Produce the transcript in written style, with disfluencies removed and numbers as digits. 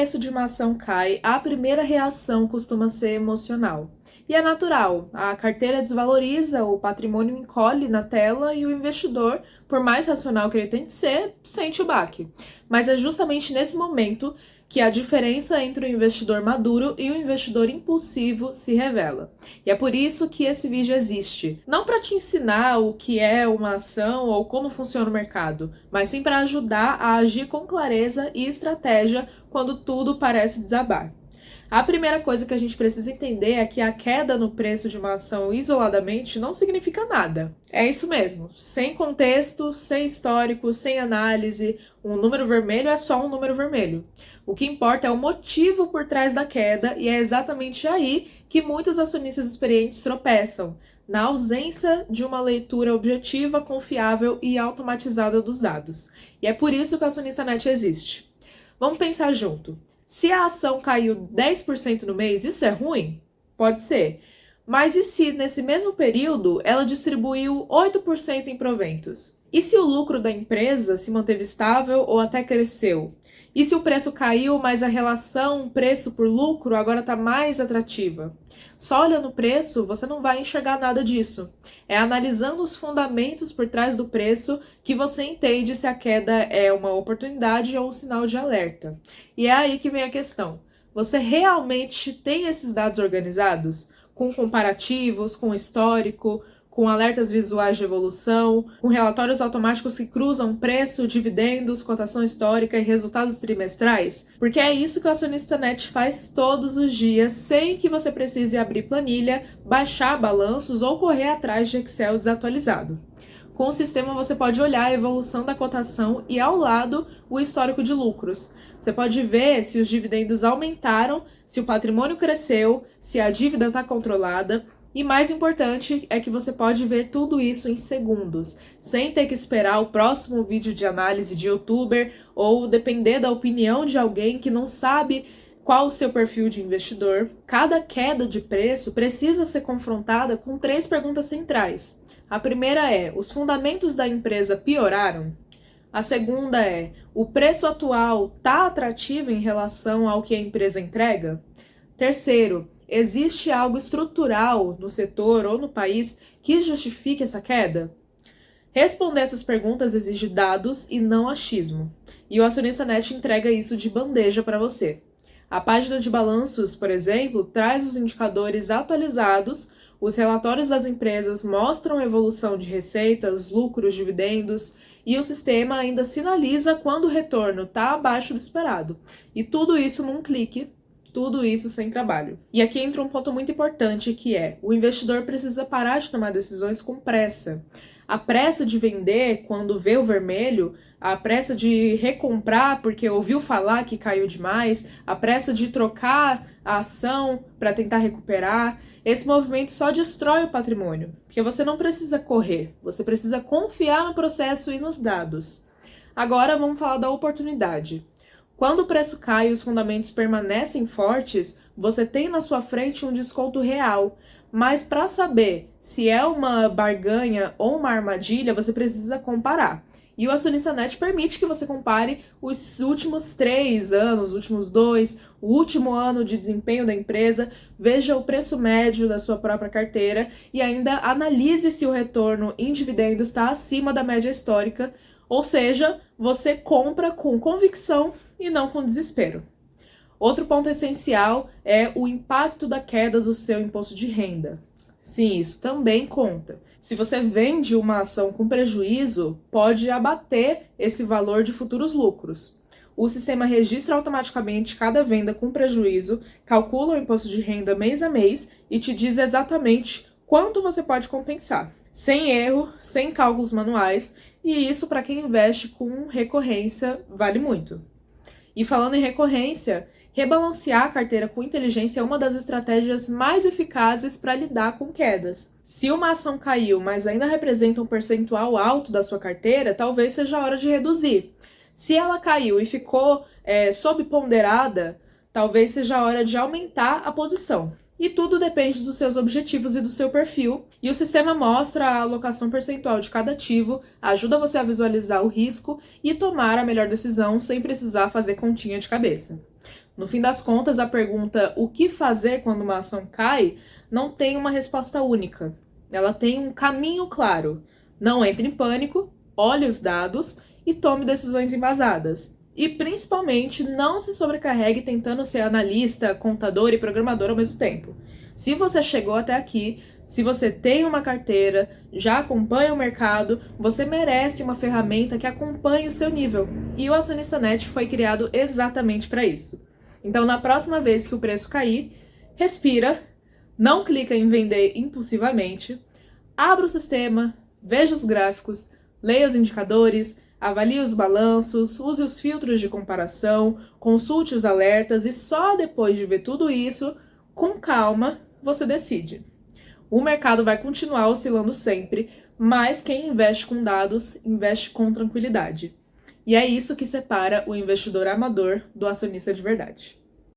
preço de uma ação cai, a primeira reação costuma ser emocional. E é natural, a carteira desvaloriza, o patrimônio encolhe na tela e o investidor, por mais racional que ele tente ser, sente o baque. Mas é justamente nesse momento que a diferença entre o investidor maduro e o investidor impulsivo se revela. E é por isso que esse vídeo existe. Não para te ensinar o que é uma ação ou como funciona o mercado, mas sim para ajudar a agir com clareza e estratégia quando tudo parece desabar. A primeira coisa que a gente precisa entender é que a queda no preço de uma ação isoladamente não significa nada. É isso mesmo, sem contexto, sem histórico, sem análise, um número vermelho é só um número vermelho. O que importa é o motivo por trás da queda e é exatamente aí que muitos acionistas experientes tropeçam, na ausência de uma leitura objetiva, confiável e automatizada dos dados. E é por isso que o Acionista Net existe. Vamos pensar junto. Se a ação caiu 10% no mês, isso é ruim? Pode ser. Mas e se nesse mesmo período ela distribuiu 8% em proventos? E se o lucro da empresa se manteve estável ou até cresceu? E se o preço caiu, mas a relação preço por lucro agora está mais atrativa? Só olhando o preço, você não vai enxergar nada disso. É analisando os fundamentos por trás do preço que você entende se a queda é uma oportunidade ou um sinal de alerta. E é aí que vem a questão. Você realmente tem esses dados organizados? Com comparativos, com histórico, com alertas visuais de evolução, com relatórios automáticos que cruzam preço, dividendos, cotação histórica e resultados trimestrais? Porque é isso que o Acionista Net faz todos os dias, sem que você precise abrir planilha, baixar balanços ou correr atrás de Excel desatualizado. Com o sistema você pode olhar a evolução da cotação e ao lado o histórico de lucros. Você pode ver se os dividendos aumentaram, se o patrimônio cresceu, se a dívida está controlada. E mais importante é que você pode ver tudo isso em segundos, sem ter que esperar o próximo vídeo de análise de youtuber ou depender da opinião de alguém que não sabe qual o seu perfil de investidor. Cada queda de preço precisa ser confrontada com 3 perguntas centrais. A primeira é: os fundamentos da empresa pioraram? A segunda é: o preço atual está atrativo em relação ao que a empresa entrega? Terceiro, existe algo estrutural no setor ou no país que justifique essa queda? Responder essas perguntas exige dados e não achismo. E o Acionista Net entrega isso de bandeja para você. A página de balanços, por exemplo, traz os indicadores atualizados, os relatórios das empresas mostram a evolução de receitas, lucros, dividendos, e o sistema ainda sinaliza quando o retorno está abaixo do esperado. E tudo isso num clique. Tudo isso sem trabalho. E aqui entra um ponto muito importante que é: o investidor precisa parar de tomar decisões com pressa. A pressa de vender quando vê o vermelho, a pressa de recomprar porque ouviu falar que caiu demais, a pressa de trocar a ação para tentar recuperar, esse movimento só destrói o patrimônio. Porque você não precisa correr, você precisa confiar no processo e nos dados. Agora vamos falar da oportunidade. Quando o preço cai e os fundamentos permanecem fortes, você tem na sua frente um desconto real. Mas para saber se é uma barganha ou uma armadilha, você precisa comparar. E o Acionista Net permite que você compare os últimos 3 anos, os últimos 2, o último ano de desempenho da empresa, veja o preço médio da sua própria carteira e ainda analise se o retorno em dividendos está acima da média histórica. Ou seja, você compra com convicção e não com desespero. Outro ponto essencial é o impacto da queda do seu imposto de renda. Sim, isso também conta. Se você vende uma ação com prejuízo, pode abater esse valor de futuros lucros. O sistema registra automaticamente cada venda com prejuízo, calcula o imposto de renda mês a mês e te diz exatamente quanto você pode compensar. Sem erro, sem cálculos manuais, e isso para quem investe com recorrência vale muito. E falando em recorrência, rebalancear a carteira com inteligência é uma das estratégias mais eficazes para lidar com quedas. Se uma ação caiu, mas ainda representa um percentual alto da sua carteira, talvez seja a hora de reduzir. Se ela caiu e ficou sobreponderada, talvez seja a hora de aumentar a posição. E tudo depende dos seus objetivos e do seu perfil. E o sistema mostra a alocação percentual de cada ativo, ajuda você a visualizar o risco e tomar a melhor decisão sem precisar fazer continha de cabeça. No fim das contas, a pergunta o que fazer quando uma ação cai não tem uma resposta única. Ela tem um caminho claro. Não entre em pânico, olhe os dados e tome decisões embasadas. E, principalmente, não se sobrecarregue tentando ser analista, contador e programador ao mesmo tempo. Se você chegou até aqui, se você tem uma carteira, já acompanha o mercado, você merece uma ferramenta que acompanhe o seu nível. E o Acionista Net foi criado exatamente para isso. Então, na próxima vez que o preço cair, respira, não clica em vender impulsivamente, abra o sistema, veja os gráficos, leia os indicadores, avalie os balanços, use os filtros de comparação, consulte os alertas e só depois de ver tudo isso, com calma, você decide. O mercado vai continuar oscilando sempre, mas quem investe com dados, investe com tranquilidade. E é isso que separa o investidor amador do acionista de verdade.